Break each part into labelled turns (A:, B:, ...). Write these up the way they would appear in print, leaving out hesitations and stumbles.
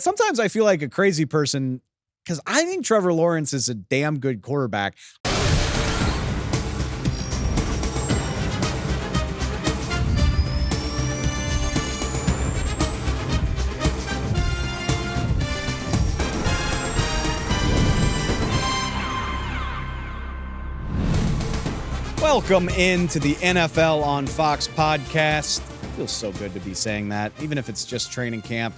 A: sometimes I feel like a crazy person because I think Trevor Lawrence is a damn good quarterback. Welcome into the NFL on Fox podcast. Feels so good to be saying that, even if it's just training camp,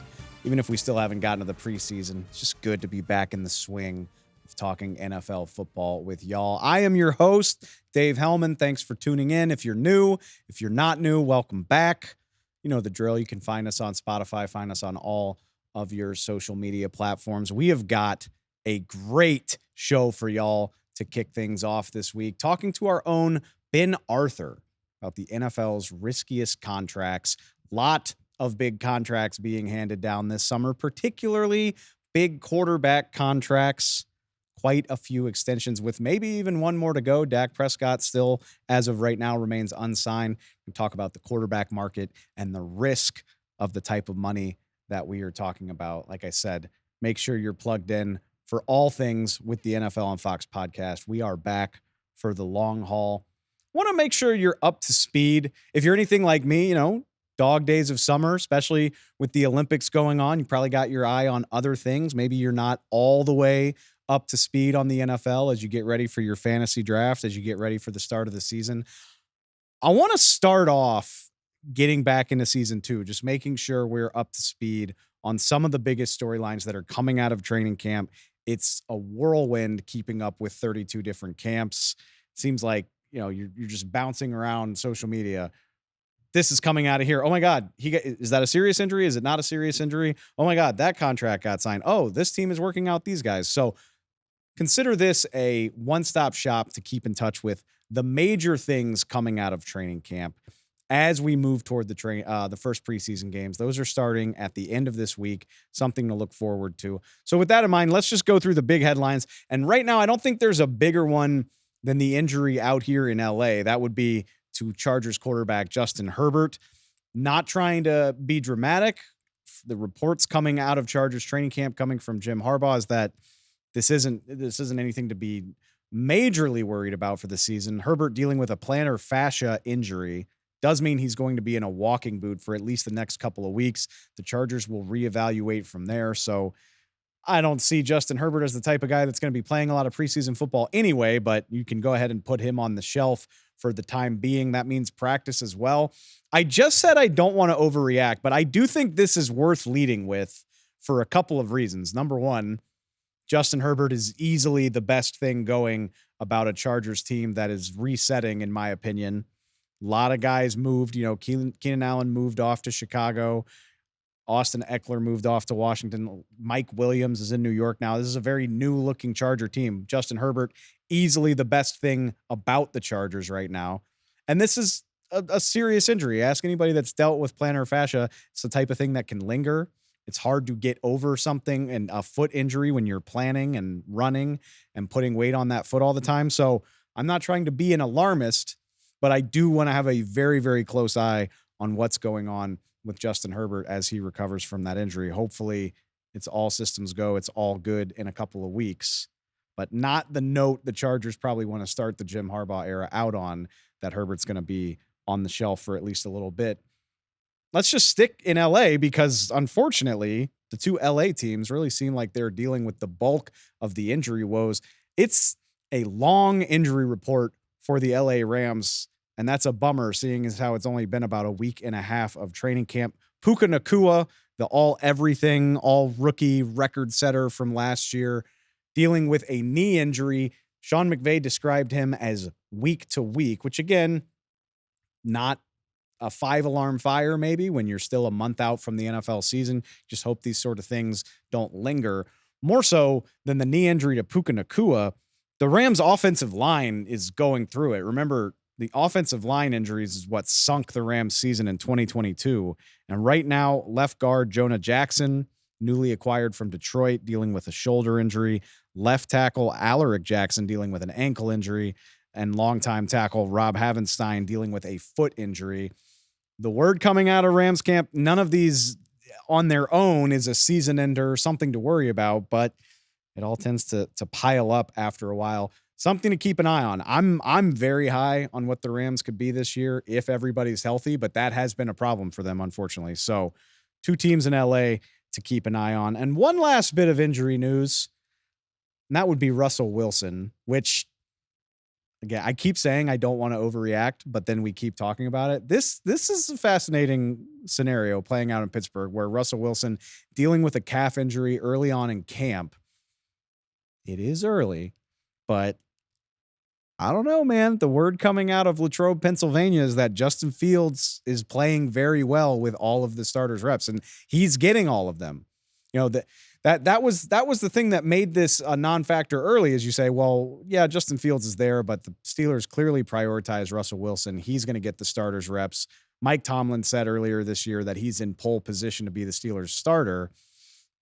A: even if we still haven't gotten to the preseason. It's just good to be back in the swing of talking NFL football with y'all. I am your host, Dave Helman. Thanks for tuning in. If you're new, if you're not new, welcome back. You know the drill. You can find us on Spotify, find us on all of your social media platforms. We have got a great show for y'all to kick things off this week, talking to our own Ben Arthur about the NFL's riskiest contracts. Lot of big contracts being handed down this summer, particularly big quarterback contracts. Quite a few extensions with maybe even one more to go. Dak Prescott still, as of right now, remains unsigned. We talk about the quarterback market and the risk of the type of money that we are talking about. Like I said, make sure you're plugged in for all things with the NFL on Fox podcast. We are back for the long haul. Want to make sure you're up to speed. If you're anything like me, dog days of summer, especially with the Olympics going on, you probably got your eye on other things. Maybe you're not all the way up to speed on the NFL as you get ready for your fantasy draft, as you get ready for the start of the season. I want to start off getting back into season 2, just making sure we're up to speed on some of the biggest storylines that are coming out of training camp. It's a whirlwind keeping up with 32 different camps. It seems like, you're just bouncing around social media. This is coming out of here. Oh my God. Is that a serious injury? Is it not a serious injury? Oh my God, that contract got signed. Oh, this team is working out these guys. So consider this a one-stop shop to keep in touch with the major things coming out of training camp as we move toward the first preseason games. Those are starting at the end of this week, something to look forward to. So with that in mind, let's just go through the big headlines. And right now, I don't think there's a bigger one than the injury out here in LA. That would be to Chargers quarterback Justin Herbert. Not trying to be dramatic. The reports coming out of Chargers training camp coming from Jim Harbaugh is that this isn't anything to be majorly worried about for the season. Herbert dealing with a plantar fascia injury does mean he's going to be in a walking boot for at least the next couple of weeks. The Chargers will reevaluate from there. So I don't see Justin Herbert as the type of guy that's going to be playing a lot of preseason football anyway, but you can go ahead and put him on the shelf for the time being. That means practice as well. I just said I don't want to overreact, but I do think this is worth leading with for a couple of reasons. Number one, Justin Herbert is easily the best thing going about a Chargers team that is resetting, in my opinion. A lot of guys moved, Keenan Allen moved off to Chicago. Austin Eckler moved off to Washington. Mike Williams is in New York now. This is a very new looking Charger team. Justin Herbert, easily the best thing about the Chargers right now. And this is a serious injury. Ask anybody that's dealt with plantar fascia. It's the type of thing that can linger. It's hard to get over something, and a foot injury when you're planning and running and putting weight on that foot all the time. So I'm not trying to be an alarmist, but I do want to have a very, very close eye on what's going on with Justin Herbert as he recovers from that injury. Hopefully it's all systems go. It's all good in a couple of weeks, but not the note the Chargers probably want to start the Jim Harbaugh era out on, that Herbert's going to be on the shelf for at least a little bit. Let's just stick in LA because unfortunately the two LA teams really seem like they're dealing with the bulk of the injury woes. It's a long injury report for the LA Rams, and that's a bummer, seeing as how it's only been about a week and a half of training camp. Puka Nacua, the all-everything, all-rookie record setter from last year, dealing with a knee injury. Sean McVay described him as week to week, which, again, not a 5-alarm fire maybe when you're still a month out from the NFL season. Just hope these sort of things don't linger. More so than the knee injury to Puka Nacua, the Rams' offensive line is going through it. Remember, the offensive line injuries is what sunk the Rams season in 2022. And right now, left guard Jonah Jackson, newly acquired from Detroit, dealing with a shoulder injury. Left tackle Alaric Jackson dealing with an ankle injury. And longtime tackle Rob Havenstein dealing with a foot injury. The word coming out of Rams camp, none of these on their own is a season ender, something to worry about, but it all tends to pile up after a while. Something to keep an eye on. I'm very high on what the Rams could be this year if everybody's healthy, but that has been a problem for them, unfortunately. So 2 teams in LA to keep an eye on. And one last bit of injury news, and that would be Russell Wilson, which, again, I keep saying I don't want to overreact, but then we keep talking about it. This is a fascinating scenario playing out in Pittsburgh where Russell Wilson dealing with a calf injury early on in camp. It is early, but I don't know, man. The word coming out of Latrobe, Pennsylvania is that Justin Fields is playing very well with all of the starters reps, and he's getting all of them. You know, that was the thing that made this a non-factor early, as you say, well, yeah, Justin Fields is there, but the Steelers clearly prioritize Russell Wilson. He's going to get the starters reps. Mike Tomlin said earlier this year that he's in pole position to be the Steelers starter,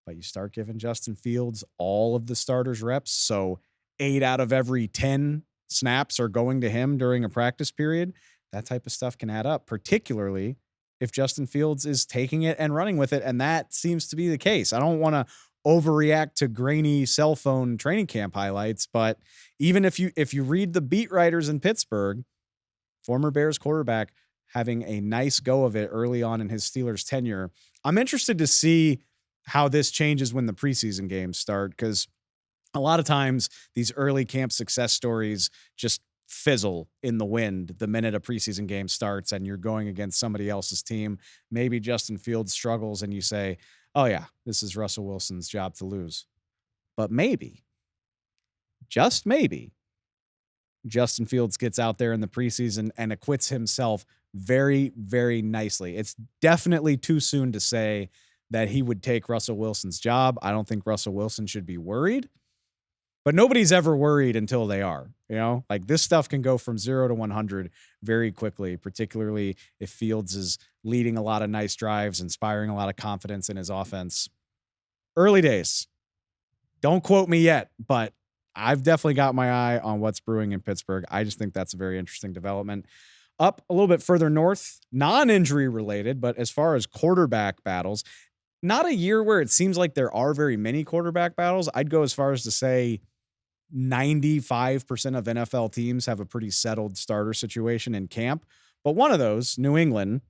A: but you start giving Justin Fields all of the starters reps. So 8 out of every 10 snaps are going to him during a practice period. That type of stuff can add up, particularly if Justin Fields is taking it and running with it. And that seems to be the case. I don't want to overreact to grainy cell phone training camp highlights, but even if you read the beat writers in Pittsburgh, former Bears quarterback having a nice go of it early on in his Steelers tenure, I'm interested to see how this changes when the preseason games start, because a lot of times these early camp success stories just fizzle in the wind the minute a preseason game starts and you're going against somebody else's team. Maybe Justin Fields struggles and you say, oh yeah, this is Russell Wilson's job to lose. But maybe, just maybe, Justin Fields gets out there in the preseason and acquits himself very, very nicely. It's definitely too soon to say that he would take Russell Wilson's job. I don't think Russell Wilson should be worried, but nobody's ever worried until they are. You know, like this stuff can go from 0 to 100 very quickly, particularly if Fields is leading a lot of nice drives, inspiring a lot of confidence in his offense. Early days. Don't quote me yet, but I've definitely got my eye on what's brewing in Pittsburgh. I just think that's a very interesting development. Up a little bit further north, non-injury related, but as far as quarterback battles, not a year where it seems like there are very many quarterback battles. I'd go as far as to say 95% of NFL teams have a pretty settled starter situation in camp. But one of those, New England,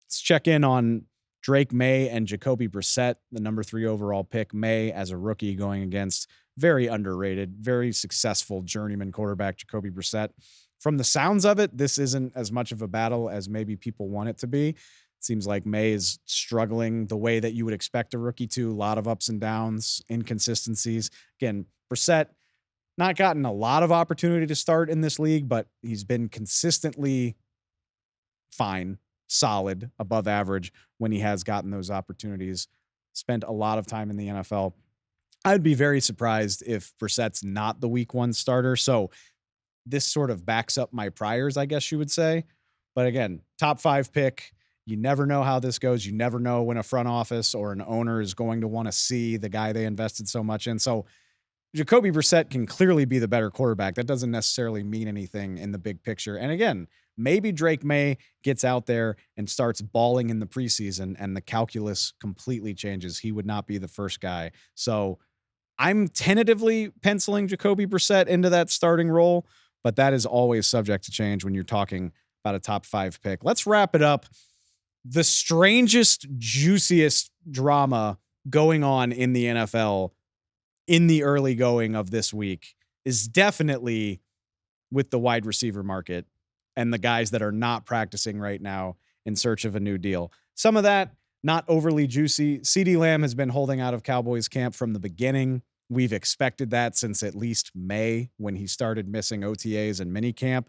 A: let's check in on Drake Maye and Jacoby Brissett, the number 3 overall pick. Maye as a rookie going against very underrated, very successful journeyman quarterback Jacoby Brissett. From the sounds of it, this isn't as much of a battle as maybe people want it to be. Seems like Maye is struggling the way that you would expect a rookie to. A lot of ups and downs, inconsistencies. Again, Brissett, not gotten a lot of opportunity to start in this league, but he's been consistently fine, solid, above average when he has gotten those opportunities. Spent a lot of time in the NFL. I'd be very surprised if Brissett's not the week 1 starter. So this sort of backs up my priors, I guess you would say. But again, top 5 pick. You never know how this goes. You never know when a front office or an owner is going to want to see the guy they invested so much in. So Jacoby Brissett can clearly be the better quarterback. That doesn't necessarily mean anything in the big picture. And again, maybe Drake Maye gets out there and starts balling in the preseason and the calculus completely changes. He would not be the first guy. So I'm tentatively penciling Jacoby Brissett into that starting role, but that is always subject to change when you're talking about a top 5 pick. Let's wrap it up. The strangest, juiciest drama going on in the NFL in the early going of this week is definitely with the wide receiver market and the guys that are not practicing right now in search of a new deal. Some of that, not overly juicy. Ceedee Lamb has been holding out of Cowboys camp from the beginning. We've expected that since at least May when he started missing OTAs and minicamp,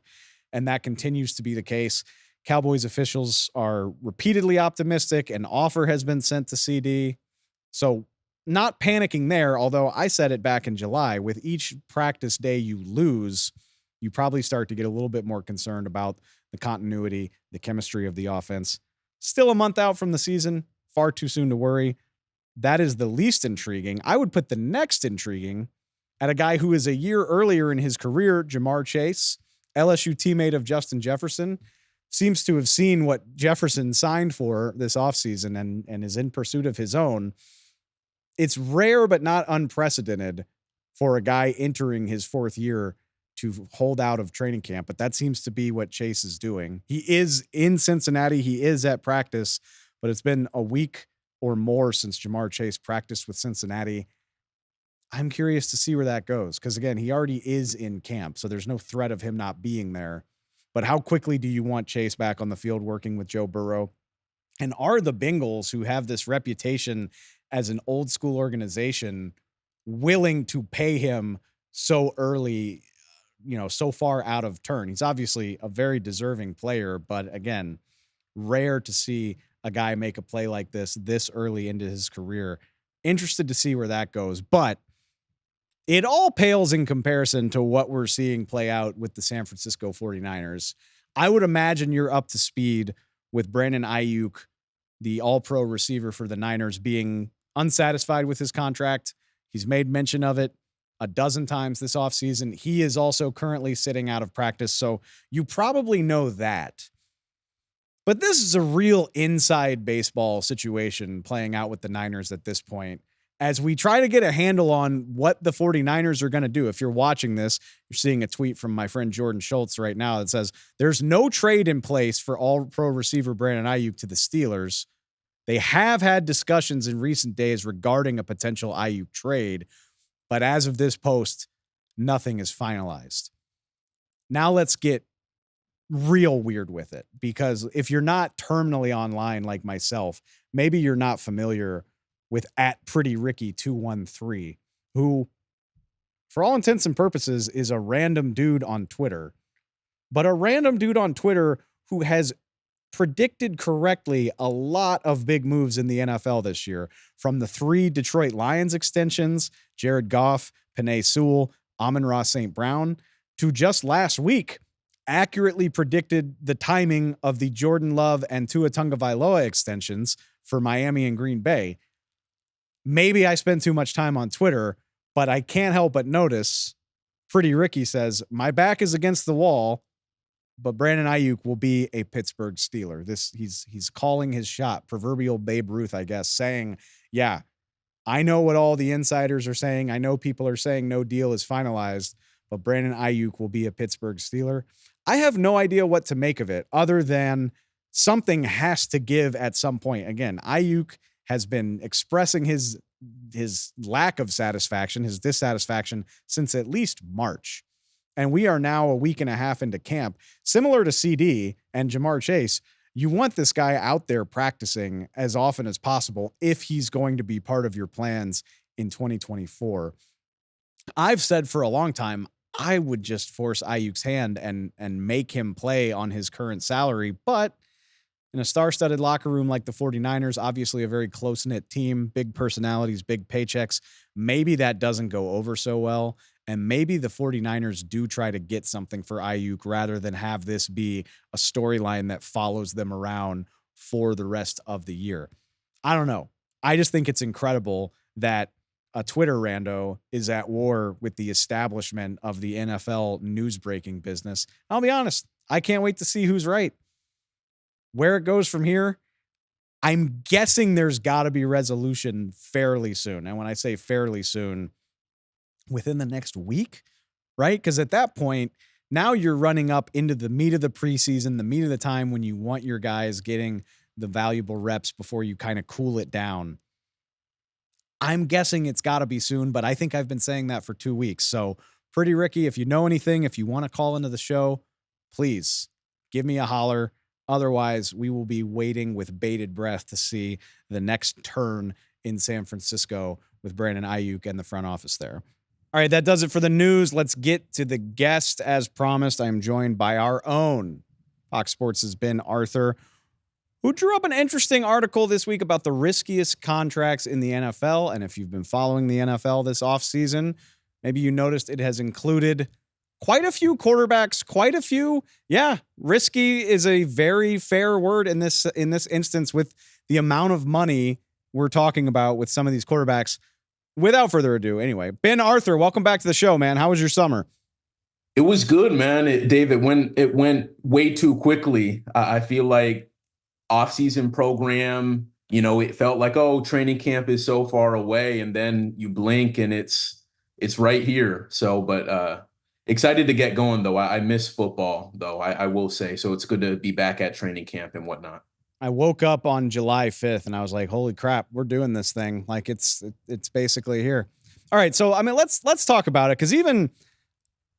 A: and that continues to be the case. Cowboys officials are repeatedly optimistic. An offer has been sent to Ceedee. So not panicking there, although I said it back in July, with each practice day you lose, you probably start to get a little bit more concerned about the continuity, the chemistry of the offense. Still a month out from the season, far too soon to worry. That is the least intriguing. I would put the next intriguing at a guy who is a year earlier in his career, Jamar Chase, LSU teammate of Justin Jefferson, seems to have seen what Jefferson signed for this offseason and is in pursuit of his own. It's rare but not unprecedented for a guy entering his fourth year to hold out of training camp, but that seems to be what Chase is doing. He is in Cincinnati. He is at practice, but it's been a week or more since Ja'Marr Chase practiced with Cincinnati. I'm curious to see where that goes because, again, he already is in camp, so there's no threat of him not being there. But how quickly do you want Chase back on the field working with Joe Burrow? And are the Bengals, who have this reputation as an old school organization, willing to pay him so early, so far out of turn? He's obviously a very deserving player, but again, rare to see a guy make a play like this early into his career. Interested to see where that goes, but it all pales in comparison to what we're seeing play out with the San Francisco 49ers. I would imagine you're up to speed with Brandon Aiyuk, the all-pro receiver for the Niners, being unsatisfied with his contract. He's made mention of it a dozen times this offseason. He is also currently sitting out of practice, so you probably know that. But this is a real inside baseball situation playing out with the Niners at this point, as we try to get a handle on what the 49ers are going to do. If you're watching this, you're seeing a tweet from my friend Jordan Schultz right now that says there's no trade in place for all-pro receiver Brandon Aiyuk to the Steelers. They have had discussions in recent days regarding a potential Aiyuk trade, but as of this post, nothing is finalized. Now let's get real weird with it, because if you're not terminally online like myself, maybe you're not familiar with @PrettyRicky213, who, for all intents and purposes, is a random dude on Twitter, but a random dude on Twitter who has predicted correctly a lot of big moves in the NFL this year, from the 3 Detroit Lions extensions, Jared Goff, Penei Sewell, Amon-Ra St. Brown, to just last week, accurately predicted the timing of the Jordan Love and Tua Tagovailoa extensions for Miami and Green Bay. Maybe I spend too much time on Twitter, but I can't help but notice Pretty Ricky says, my back is against the wall, but Brandon Aiyuk will be a Pittsburgh Steeler. He's calling his shot, proverbial Babe Ruth, I guess, saying, yeah, I know what all the insiders are saying. I know people are saying no deal is finalized, but Brandon Aiyuk will be a Pittsburgh Steeler. I have no idea what to make of it other than something has to give at some point. Again, Aiyuk has been expressing his lack of satisfaction, his dissatisfaction, since at least March. And we are now a week and a half into camp. Similar to Ceedee and Ja'Marr Chase, you want this guy out there practicing as often as possible if he's going to be part of your plans in 2024. I've said for a long time, I would just force Aiyuk's hand and make him play on his current salary, but in a star-studded locker room like the 49ers, obviously a very close-knit team, big personalities, big paychecks, maybe that doesn't go over so well, and maybe the 49ers do try to get something for Aiyuk rather than have this be a storyline that follows them around for the rest of the year. I don't know. I just think it's incredible that a Twitter rando is at war with the establishment of the NFL news-breaking business. I'll be honest, I can't wait to see who's right. Where it goes from here, I'm guessing there's got to be resolution fairly soon. And when I say fairly soon, within the next week, right? Because at that point, now you're running up into the meat of the preseason, the meat of the time when you want your guys getting the valuable reps before you kind of cool it down. I'm guessing it's got to be soon, but I think I've been saying that for 2 weeks. So, Pretty Ricky, if you know anything, if you want to call into the show, please give me a holler. Otherwise, we will be waiting with bated breath to see the next turn in San Francisco with Brandon Aiyuk and the front office there. All right, that does it for the news. Let's get to the guest. As promised, I am joined by our own Fox Sports' Ben Arthur, who drew up an interesting article this week about the riskiest contracts in the NFL. And if you've been following the NFL this offseason, maybe you noticed it has included quite a few quarterbacks, quite a few. Yeah, risky is a very fair word in this instance with the amount of money we're talking about with some of these quarterbacks. Without further ado, anyway, Ben Arthur, welcome back to the show, man. How was your summer?
B: It was good, man. Dave, it went way too quickly. I feel like offseason program, it felt like, oh, training camp is so far away, and then you blink and it's right here. So, but excited to get going though. I miss football though, I will say. So it's good to be back at training camp and whatnot.
A: I woke up on July 5th and I was like, "Holy crap, we're doing this thing. Like it's basically here." All right, so I mean, let's talk about it cuz even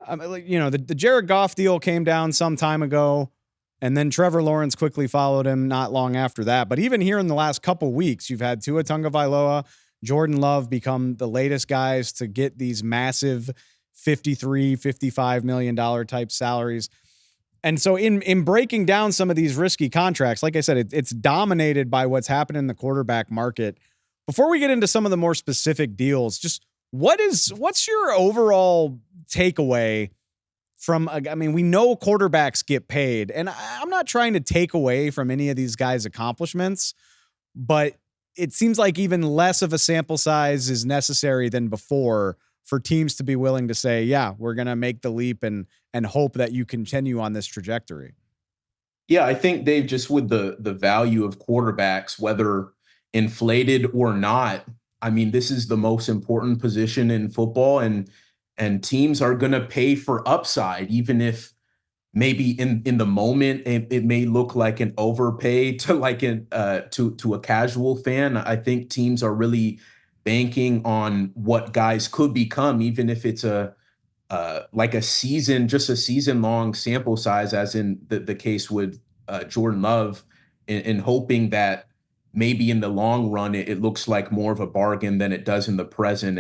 A: like, the Jared Goff deal came down some time ago and then Trevor Lawrence quickly followed him not long after that. But even here in the last couple weeks, you've had Tua Tagovailoa, Jordan Love become the latest guys to get these massive 53, 55 million dollar type salaries. And so in breaking down some of these risky contracts, like I said, it's dominated by what's happened in the quarterback market. Before we get into some of the more specific deals, just what's your overall takeaway from, I mean, we know quarterbacks get paid, and I'm not trying to take away from any of these guys' accomplishments, but it seems like even less of a sample size is necessary than before for teams to be willing to say, yeah, we're going to make the leap and hope that you continue on this trajectory.
B: Yeah, I think Dave, just with the value of quarterbacks, whether inflated or not, I mean, this is the most important position in football, and teams are going to pay for upside, even if maybe in the moment it may look like an overpay to like an to a casual fan. I think teams are really banking on what guys could become, even if it's a like a season, just a season long sample size, as in the case with Jordan Love, in hoping that maybe in the long run it looks like more of a bargain than it does in the present.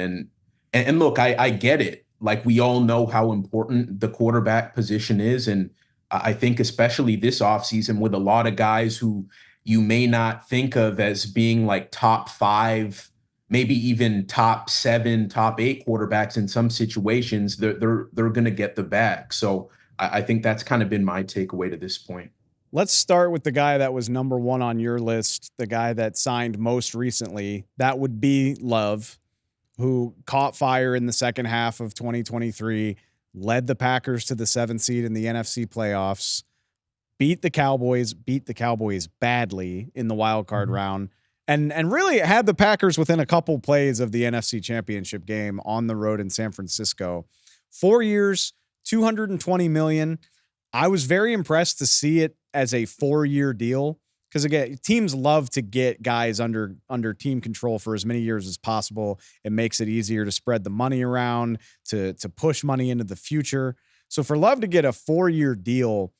B: And look, I get it. Like, we all know how important the quarterback position is. And I think especially this offseason with a lot of guys who you may not think of as being like top five, maybe even top seven, top eight quarterbacks in some situations, they're going to get the bag. So I think that's kind of been my takeaway to this point.
A: Let's start with the guy that was number one on your list, the guy that signed most recently. That would be Love, who caught fire in the second half of 2023, led the Packers to the 7th seed in the NFC playoffs, beat the Cowboys badly in the wild card round, and really had the Packers within a couple plays of the NFC Championship game on the road in San Francisco. 4 years, 220 million. I was very impressed to see it as a 4-year deal because, again, teams love to get guys under team control for as many years as possible. It makes it easier to spread the money around, to push money into the future. So for Love to get a 4-year deal,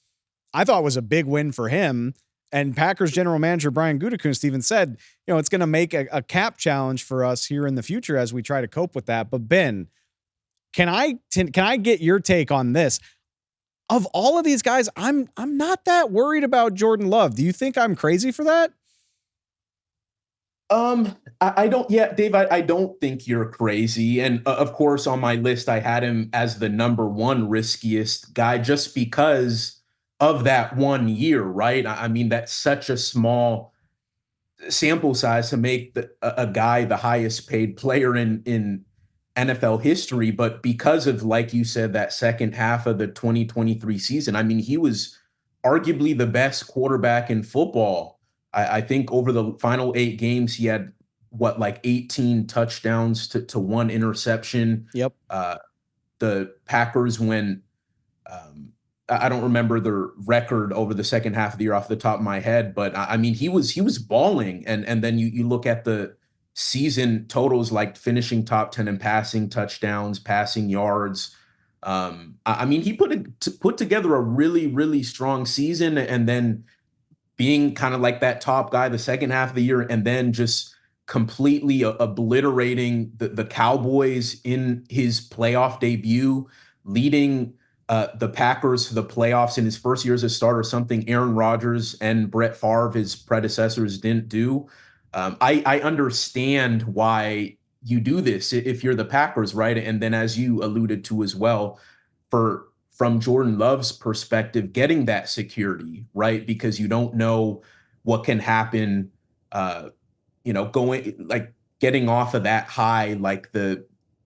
A: I thought was a big win for him. And Packers general manager Brian Gutekunst even said, it's going to make a cap challenge for us here in the future as we try to cope with that. But Ben, can I get your take on this? Of all of these guys, I'm not that worried about Jordan Love. Do you think I'm crazy for that?
B: I don't, yeah, Dave, I don't think you're crazy. And of course, on my list, I had him as the number one riskiest guy just because of that 1 year, right? I mean, that's such a small sample size to make a guy the highest paid player in NFL history. But because of, like you said, that second half of the 2023 season, I mean, he was arguably the best quarterback in football. I think over the final 8 games, he had what, like 18 touchdowns to one interception.
A: Yep.
B: The Packers, when I don't remember the record over the second half of the year off the top of my head, but I mean, he was balling. And then you look at the season totals, like finishing top 10 in passing touchdowns, passing yards. I mean, he put together a really, really strong season, and then being kind of like that top guy the second half of the year, and then just completely obliterating the Cowboys in his playoff debut, leading the Packers to the playoffs in his first year as a starter, something Aaron Rodgers and Brett Favre, his predecessors, didn't do. I understand why you do this if you're the Packers, right? And then, as you alluded to as well, from Jordan Love's perspective, getting that security, right? Because you don't know what can happen, going, like, getting off of that high, like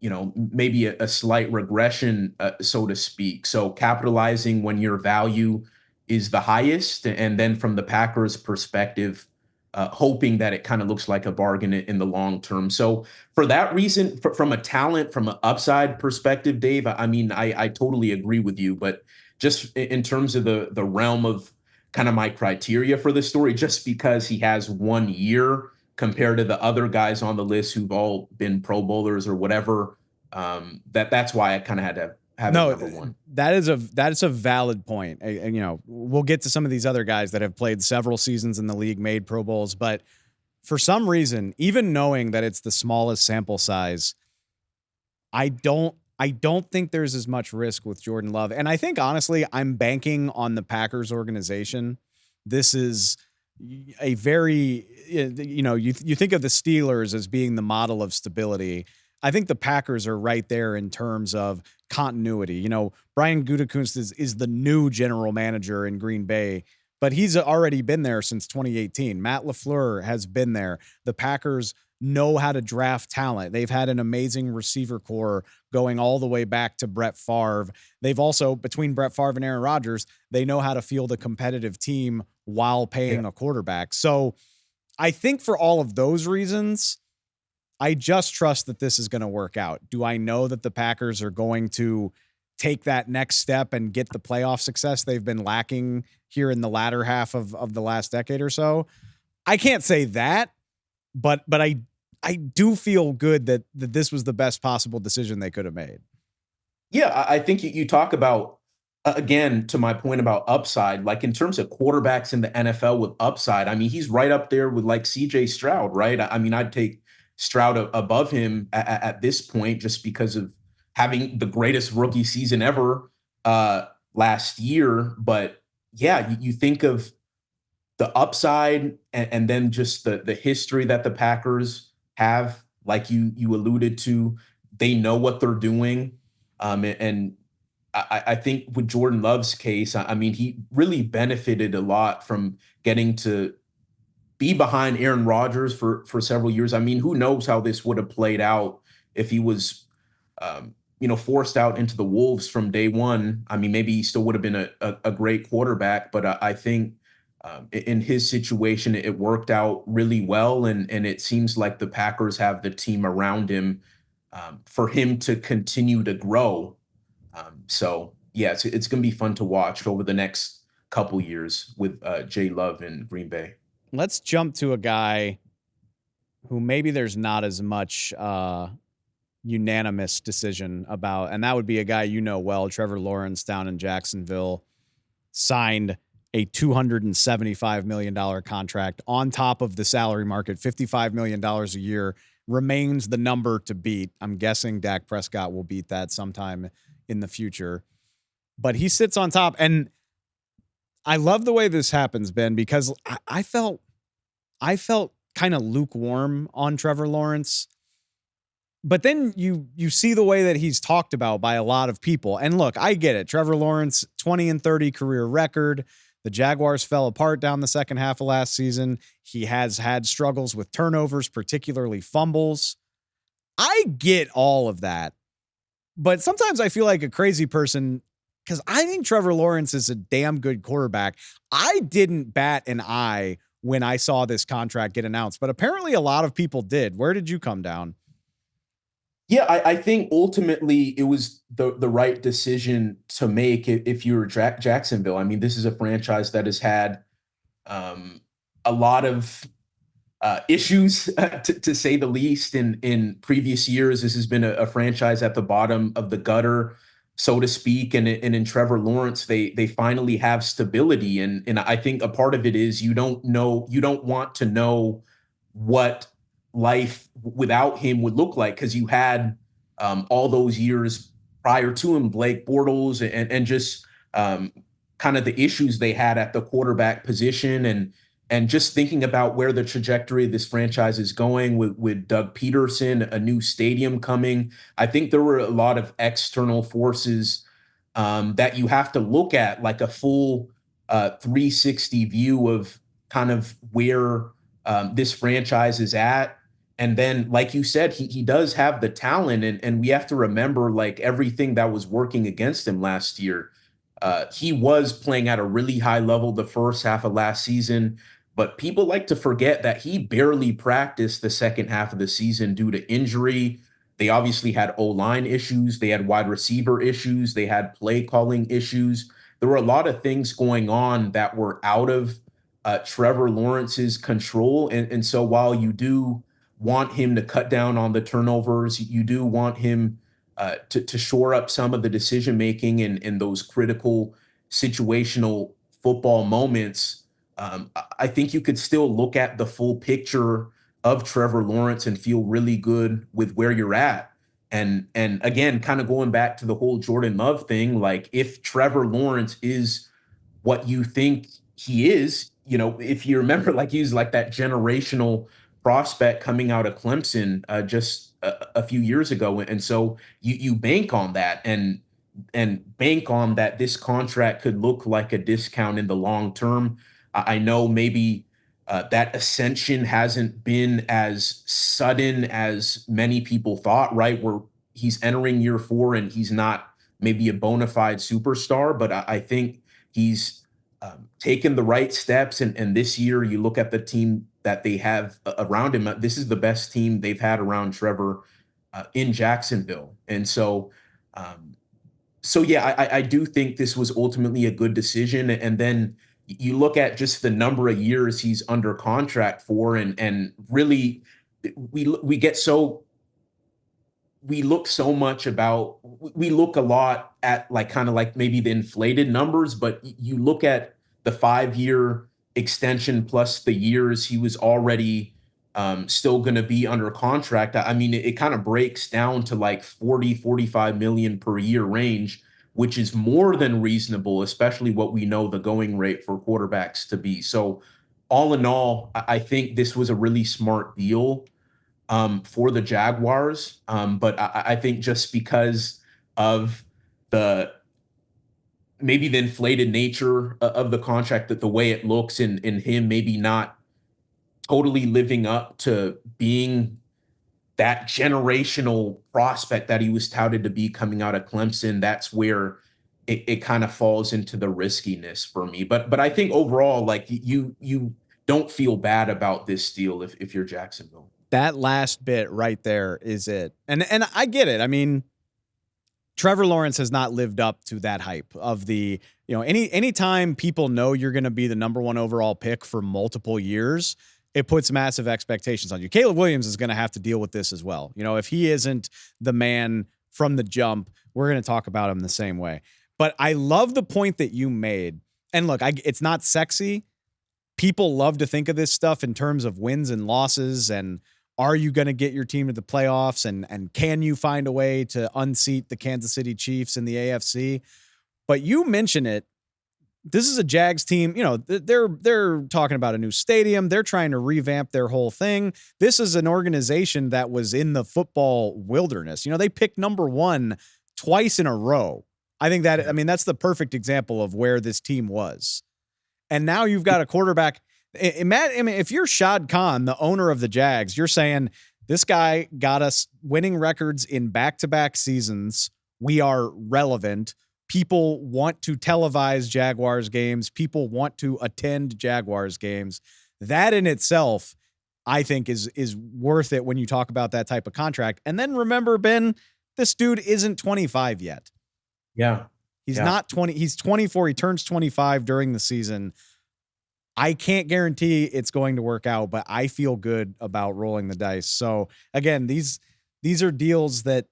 B: maybe a slight regression, so to speak. So capitalizing when your value is the highest, and then from the Packers' perspective, hoping that it kind of looks like a bargain in the long term. So for that reason, from a talent, from an upside perspective, Dave, I mean, I totally agree with you. But just in terms of the realm of kind of my criteria for this story, just because he has 1 year compared to the other guys on the list who've all been Pro Bowlers or whatever, that's why I kind of had to have it
A: No,
B: number one.
A: that's a valid point. And, we'll get to some of these other guys that have played several seasons in the league, made Pro Bowls, but for some reason, even knowing that it's the smallest sample size, I don't think there's as much risk with Jordan Love. And I think honestly, I'm banking on the Packers organization. This is a very, you think of the Steelers as being the model of stability. I think the Packers are right there in terms of continuity. Brian Gutekunst is the new general manager in Green Bay, but he's already been there since 2018. Matt LaFleur has been there. The Packers know how to draft talent. They've had an amazing receiver core going all the way back to Brett Favre. They've also, between Brett Favre and Aaron Rodgers, they know how to field a competitive team while paying a quarterback. So I think for all of those reasons, I just trust that this is going to work out. Do I know that the Packers are going to take that next step and get the playoff success they've been lacking here in the latter half of the last decade or so? I can't say that, but I do feel good that this was the best possible decision they could have made.
B: Yeah, I think you talk about, again, to my point about upside, like in terms of quarterbacks in the NFL with upside, I mean, he's right up there with like CJ Stroud, right? I mean, I'd take Stroud above him at this point just because of having the greatest rookie season ever last year. But yeah, you think of the upside and then just the history that the Packers have, like you alluded to, they know what they're doing. And I think with Jordan Love's case, I mean, he really benefited a lot from getting to be behind Aaron Rodgers for several years. I mean, who knows how this would have played out if he was, forced out into the Wolves from day one. I mean, maybe he still would have been a great quarterback, but I think in his situation, it worked out really well. And it seems like the Packers have the team around him for him to continue to grow. So, yeah, it's going to be fun to watch over the next couple years with Jay Love in Green Bay.
A: Let's jump to a guy who maybe there's not as much unanimous decision about, and that would be a guy well, Trevor Lawrence down in Jacksonville, signed a $275 million contract on top of the salary market. $55 million a year remains the number to beat. I'm guessing Dak Prescott will beat that sometime in the future, but he sits on top. And I love the way this happens, Ben, because I felt kind of lukewarm on Trevor Lawrence. But then you see the way that he's talked about by a lot of people. And look, I get it. Trevor Lawrence, 20-30 career record. The Jaguars fell apart down the second half of last season. He has had struggles with turnovers, particularly fumbles. I get all of that. But sometimes I feel like a crazy person because I think Trevor Lawrence is a damn good quarterback. I didn't bat an eye when I saw this contract get announced, but apparently a lot of people did. Where did you come down?
B: Yeah, I think ultimately it was the right decision to make if you're Jacksonville. I mean, this is a franchise that has had a lot of issues, to say the least. In previous years, this has been a franchise at the bottom of the gutter, so to speak. And in Trevor Lawrence, they finally have stability. And I think a part of it is you don't want to know what life without him would look like, because you had all those years prior to him, Blake Bortles, and just kind of the issues they had at the quarterback position, and just thinking about where the trajectory of this franchise is going with Doug Peterson, a new stadium coming. I think there were a lot of external forces that you have to look at, like a full 360 view of kind of where this franchise is at. And then, like you said, he does have the talent, and we have to remember like everything that was working against him last year. He was playing at a really high level the first half of last season, but people like to forget that he barely practiced the second half of the season due to injury. They obviously had O-line issues, they had wide receiver issues, they had play calling issues. There were a lot of things going on that were out of Trevor Lawrence's control, and so while you do want him to cut down on the turnovers. You do want him to shore up some of the decision making in those critical situational football moments. I think you could still look at the full picture of Trevor Lawrence and feel really good with where you're at. And again, kind of going back to the whole Jordan Love thing, like if Trevor Lawrence is what you think he is, if you remember, like he's like that generational prospect coming out of Clemson just a few years ago, and so you bank on that and bank on that this contract could look like a discount in the long term. I know maybe that ascension hasn't been as sudden as many people thought, right? Where he's entering year 4 and he's not maybe a bona fide superstar, but I think he's taken the right steps. And this year, you look at the team that they have around him. This is the best team they've had around Trevor in Jacksonville. And so yeah, I do think this was ultimately a good decision. And then you look at just the number of years he's under contract for, and really we get so we look so much about we look a lot at like kind of like maybe the inflated numbers, but you look at the 5-year extension plus the years he was already still going to be under contract. I mean, it kind of breaks down to like 40-45 million per year range, which is more than reasonable, especially what we know the going rate for quarterbacks to be. So all in all, I think this was a really smart deal for the Jaguars. But I think just because of the maybe the inflated nature of the contract, that the way it looks, and him maybe not totally living up to being that generational prospect that he was touted to be coming out of Clemson, that's where it kind of falls into the riskiness for me. But I think overall, like you don't feel bad about this deal if you're Jacksonville.
A: That last bit right there is it. And I get it. I mean, Trevor Lawrence has not lived up to that hype of the, anytime people know you're going to be the number 1 overall pick for multiple years, it puts massive expectations on you. Caleb Williams is going to have to deal with this as well. If he isn't the man from the jump, we're going to talk about him the same way. But I love the point that you made. And look, it's not sexy. People love to think of this stuff in terms of wins and losses, and are you going to get your team to the playoffs, and can you find a way to unseat the Kansas City Chiefs in the AFC? But you mention it. This is a Jags team. They're talking about a new stadium. They're trying to revamp their whole thing. This is an organization that was in the football wilderness. They picked number 1 twice in a row. That's the perfect example of where this team was. And now you've got a quarterback. If you're Shad Khan, the owner of the Jags, you're saying this guy got us winning records in back-to-back seasons. We are relevant. People want to televise Jaguars games. People want to attend Jaguars games. That in itself, I think, is worth it when you talk about that type of contract. And then remember, Ben, this dude isn't 25 yet.
B: Yeah.
A: He's not 20. He's 24. He turns 25 during the season. I can't guarantee it's going to work out, but I feel good about rolling the dice. So again, these are deals that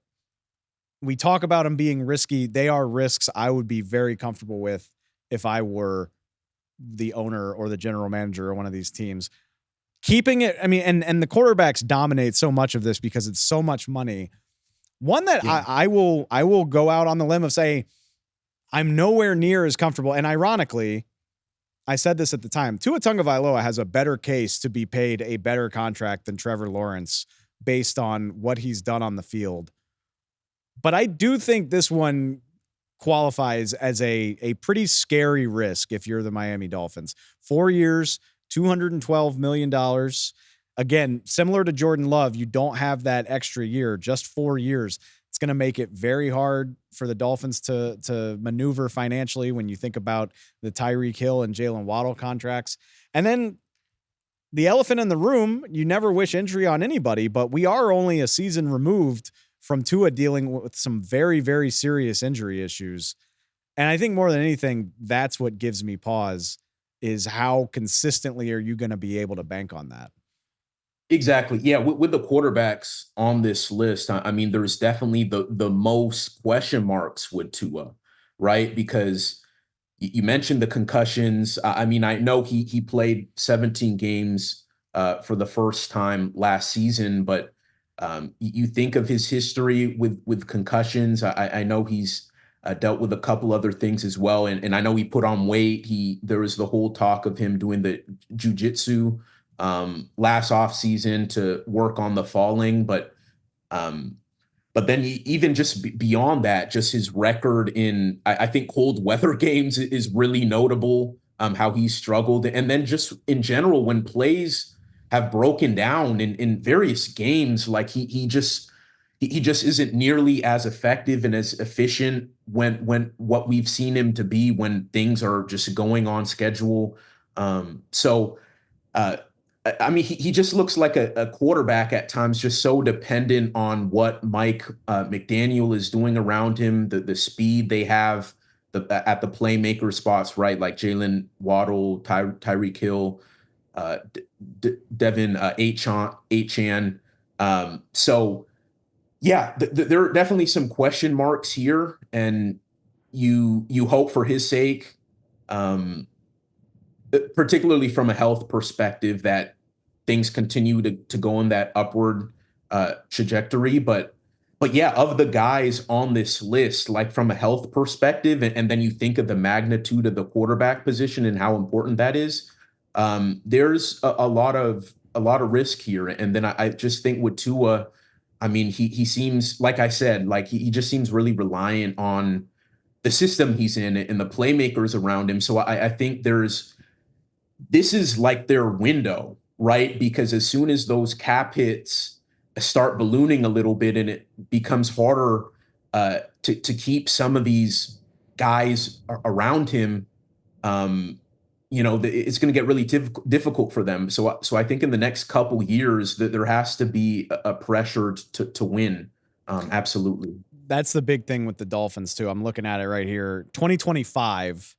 A: we talk about them being risky. They are risks I would be very comfortable with if I were the owner or the general manager of one of these teams. Keeping it, and the quarterbacks dominate so much of this because it's so much money. One that I will go out on the limb of say I'm nowhere near as comfortable. And ironically, I said this at the time, Tua Tagovailoa has a better case to be paid a better contract than Trevor Lawrence based on what he's done on the field. But I do think this one qualifies as a pretty scary risk if you're the Miami Dolphins. 4 years, $212 million. again, similar to Jordan Love, you don't have that extra year, just 4 years. It's going to make it very hard for the Dolphins to maneuver financially when you think about the Tyreek Hill and Jalen Waddle contracts. And then the elephant in the room, you never wish injury on anybody, but we are only a season removed from Tua dealing with some very, very serious injury issues. And I think more than anything, that's what gives me pause, is how consistently are you going to be able to bank on that?
B: Exactly. Yeah, with the quarterbacks on this list, I mean, there's definitely the most question marks with Tua, right? Because you mentioned the concussions. I mean, I know he played 17 games for the first time last season, but you think of his history with concussions. I know he's dealt with a couple other things as well, and I know he put on weight. There was the whole talk of him doing the jujitsu last off season to work on the falling, um, but then even just beyond that, just his record in, I think, cold weather games is really notable. How he struggled, and then just in general when plays have broken down in various games, like he just isn't nearly as effective and as efficient when what we've seen him to be when things are just going on schedule. So uh, I mean, he just looks like a quarterback at times, just so dependent on what Mike McDaniel is doing around him, the speed they have at the playmaker spots, right? Like Jalen Waddle, Tyreek Hill, Devin Achan. So, yeah, there are definitely some question marks here, and you hope for his sake. Um, Particularly from a health perspective, that things continue to go in that upward trajectory. But yeah, of the guys on this list, like from a health perspective, and then you think of the magnitude of the quarterback position and how important that is, there's a lot of risk here. And then I just think with Tua, I mean, he seems, like I said, like he just seems really reliant on the system he's in and the playmakers around him. So I think this is like their window, right? Because as soon as those cap hits start ballooning a little bit, and it becomes harder to keep some of these guys around him, um, it's going to get really difficult for them. So I think in the next couple years that there has to be a pressure to win. Absolutely.
A: That's the big thing with the Dolphins too. I'm looking at it right here. 2025.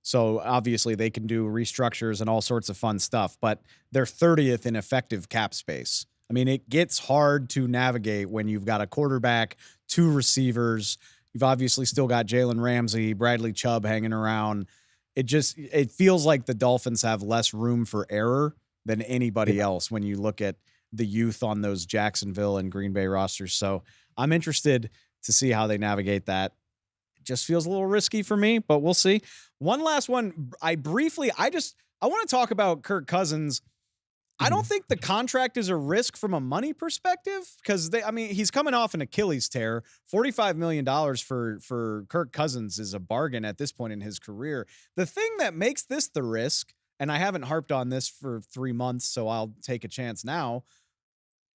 A: So obviously they can do restructures and all sorts of fun stuff, but they're 30th in effective cap space. I mean, it gets hard to navigate when you've got a quarterback, 2 receivers. You've obviously still got Jalen Ramsey, Bradley Chubb hanging around. It feels like the Dolphins have less room for error than anybody else when you look at the youth on those Jacksonville and Green Bay rosters. So I'm interested to see how they navigate that. Just feels a little risky for me, but we'll see. One last one. I want to talk about Kirk Cousins. I don't think the contract is a risk from a money perspective, because he's coming off an Achilles tear. $45 million for Kirk Cousins is a bargain at this point in his career. The thing that makes this the risk, and I haven't harped on this for 3 months, so I'll take a chance now.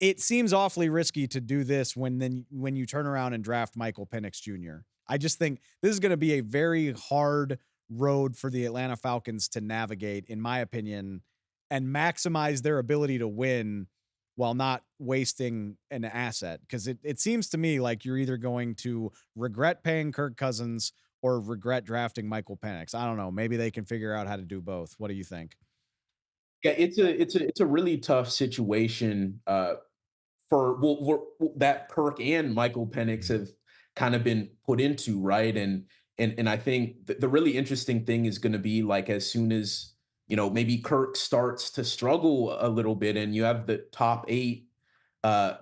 A: It seems awfully risky to do this when you turn around and draft Michael Penix Jr. I just think this is going to be a very hard road for the Atlanta Falcons to navigate, in my opinion, and maximize their ability to win while not wasting an asset. Because it seems to me like you're either going to regret paying Kirk Cousins or regret drafting Michael Penix. I don't know. Maybe they can figure out how to do both. What do you think?
B: Yeah, it's a really tough situation for that Kirk and Michael Penix have kind of been put into, right? And I think the really interesting thing is going to be, like, as soon as maybe Kirk starts to struggle a little bit, and you have the top 8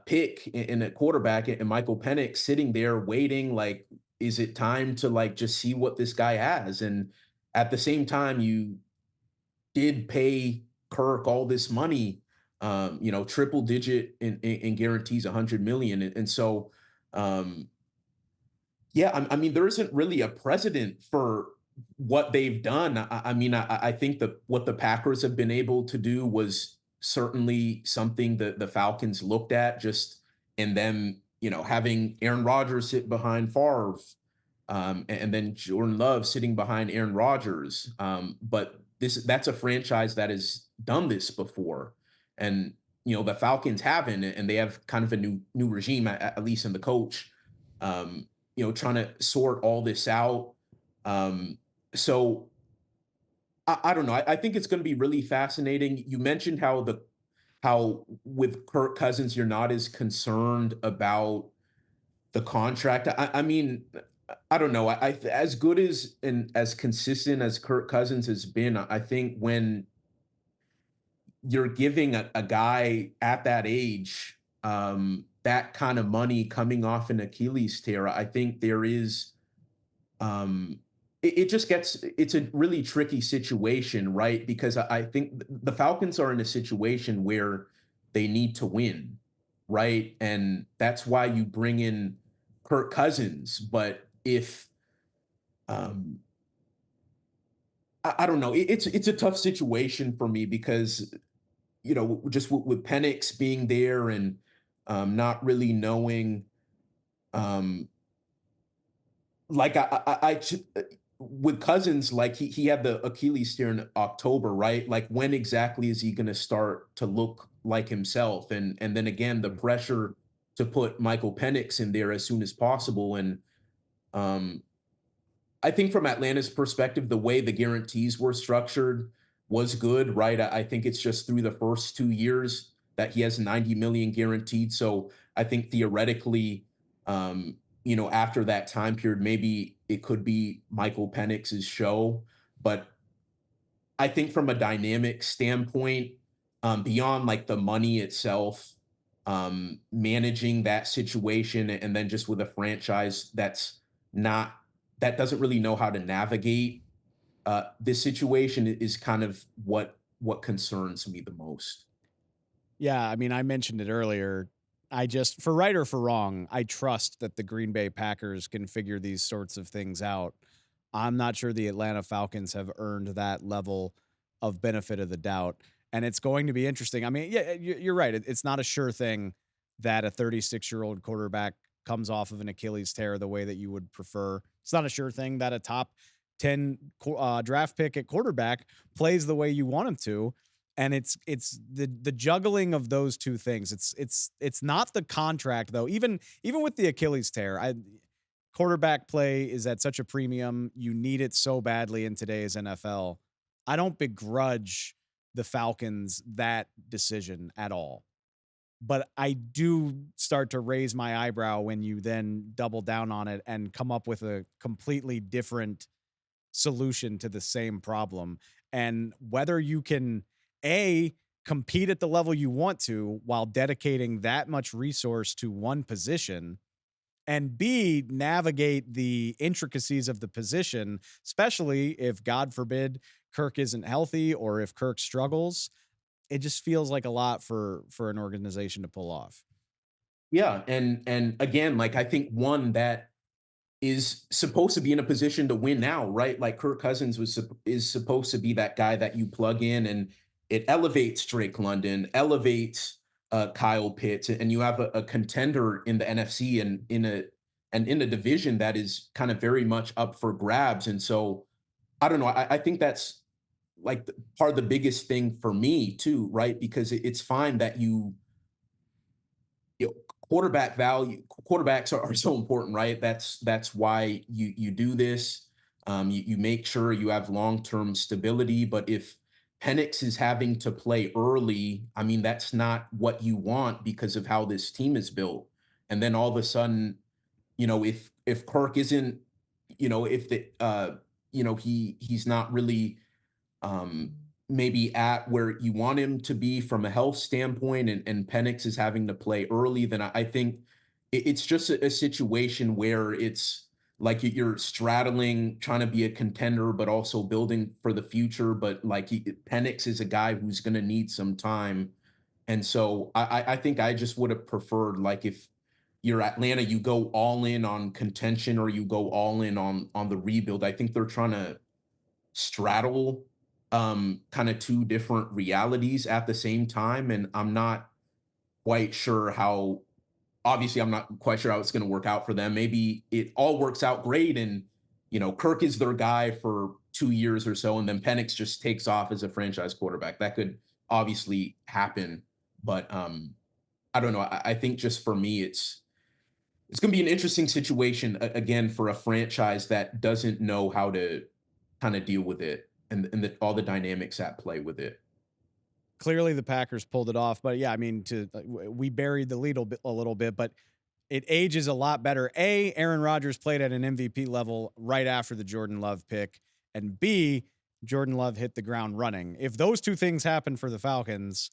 B: pick in a quarterback, and Michael Penix sitting there waiting, like, is it time to, like, just see what this guy has? And at the same time, you did pay Kirk all this money, triple digit in guarantees, 100 million. And so, um, yeah, I mean, there isn't really a precedent for what they've done. I mean, I think that what the Packers have been able to do was certainly something that the Falcons looked at, just and then, having Aaron Rodgers sit behind Favre, and then Jordan Love sitting behind Aaron Rodgers. But that's a franchise that has done this before. And the Falcons haven't, and they have kind of a new regime, at least in the coach, trying to sort all this out. So I don't know. I think it's going to be really fascinating. You mentioned how with Kirk Cousins you're not as concerned about the contract. I mean, I don't know. As good as and as consistent as Kirk Cousins has been, I think when you're giving a guy at that age that kind of money coming off an Achilles tear, I think there is it just it's a really tricky situation, right? Because I think the Falcons are in a situation where they need to win, right? And that's why you bring in Kirk Cousins. But if um I don't know, it's a tough situation for me because just with Penix being there and not really knowing um like with Cousins, like he had the Achilles tear in October, right? Like when exactly is he going to start to look like himself? And then again, the pressure to put Michael Penix in there as soon as possible. And um, I think from Atlanta's perspective, the way the guarantees were structured was good, right? I think it's just through the first 2 years that he has 90 million guaranteed. So I think theoretically, after that time period, maybe it could be Michael Penix's show. But I think from a dynamic standpoint, beyond like the money itself, managing that situation, and then just with a franchise not that doesn't really know how to navigate this situation is kind of what concerns me the most.
A: Yeah, I mean, I mentioned it earlier. I just, for right or for wrong, I trust that the Green Bay Packers can figure these sorts of things out. I'm not sure the Atlanta Falcons have earned that level of benefit of the doubt. And it's going to be interesting. I mean, yeah, you're right. It's not a sure thing that a 36-year-old quarterback comes off of an Achilles tear the way that you would prefer. It's not a sure thing that a top 10 draft pick at quarterback plays the way you want him to. And it's the juggling of those two things. It's not the contract though. Even with the Achilles tear, quarterback play is at such a premium. You need it so badly in today's NFL. I don't begrudge the Falcons that decision at all. But I do start to raise my eyebrow when you then double down on it and come up with a completely different solution to the same problem. And whether you can compete at the level you want to while dedicating that much resource to one position, and B, navigate the intricacies of the position, especially if, God forbid, Kirk isn't healthy or if Kirk struggles. It just feels like a lot for an organization to pull off.
B: Yeah, and again, like I think one that is supposed to be in a position to win now, right? Like Kirk Cousins is supposed to be that guy that you plug in and it elevates Drake London, elevates Kyle Pitts, and you have a contender in the NFC and in a division that is kind of very much up for grabs. And so I don't know. I think that's like part of the biggest thing for me too, right? Because it's fine that you know, quarterbacks are so important, right? That's why you do this. You make sure you have long-term stability. But if Penix is having to play early, I mean, that's not what you want because of how this team is built. And then all of a sudden, if Kirk isn't, if the he's not really um, maybe at where you want him to be from a health standpoint, and Penix is having to play early, then I think it's just a situation where it's like you're straddling trying to be a contender, but also building for the future. But like Penix is a guy who's going to need some time. And so I think I just would have preferred, like, if you're Atlanta, you go all in on contention or you go all in on the rebuild. I think they're trying to straddle kind of two different realities at the same time. And I'm not quite sure how, obviously, I'm not quite sure how it's going to work out for them. Maybe it all works out great and, Kirk is their guy for 2 years or so, and then Penix just takes off as a franchise quarterback. That could obviously happen. But I don't know. I think just for me, it's going to be an interesting situation again for a franchise that doesn't know how to kind of deal with it and all the dynamics at play with it.
A: Clearly the Packers pulled it off, but yeah, I mean, we buried the lead a little bit, but it ages a lot better. A, Aaron Rodgers played at an MVP level right after the Jordan Love pick, and B, Jordan Love hit the ground running. If those two things happen for the Falcons,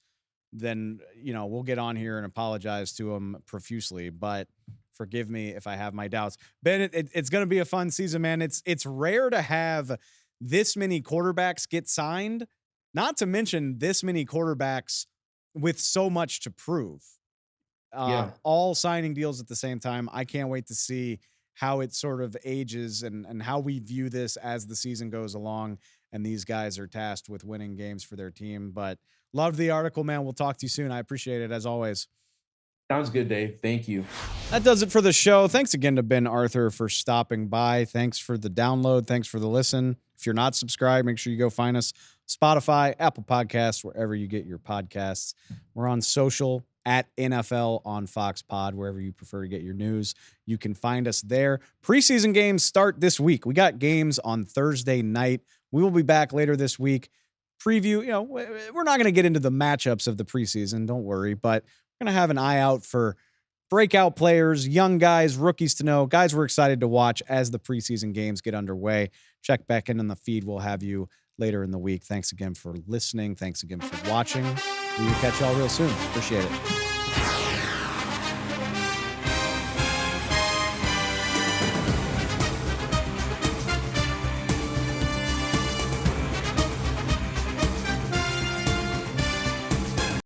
A: then, we'll get on here and apologize to them profusely, but forgive me if I have my doubts. Ben, it's going to be a fun season, man. It's rare to have this many quarterbacks get signed, not to mention this many quarterbacks with so much to prove. All signing deals at the same time. I can't wait to see how it sort of ages and how we view this as the season goes along and these guys are tasked with winning games for their team. But loved the article, man. We'll talk to you soon. I appreciate it as always.
B: Sounds good, Dave. Thank you.
A: That does it for the show. Thanks again to Ben Arthur for stopping by. Thanks for the download. Thanks for the listen. If you're not subscribed, make sure you go find us Spotify, Apple Podcasts, wherever you get your podcasts. We're on social at NFL on Fox Pod, wherever you prefer to get your news. You can find us there. Preseason games start this week. We got games on Thursday night. We will be back later this week. Preview, we're not going to get into the matchups of the preseason, don't worry, but we're going to have an eye out for breakout players, young guys, rookies to know, guys we're excited to watch as the preseason games get underway. Check back in on the feed. We'll have you later in the week. Thanks again for listening. Thanks again for watching. We will catch y'all real soon. Appreciate it.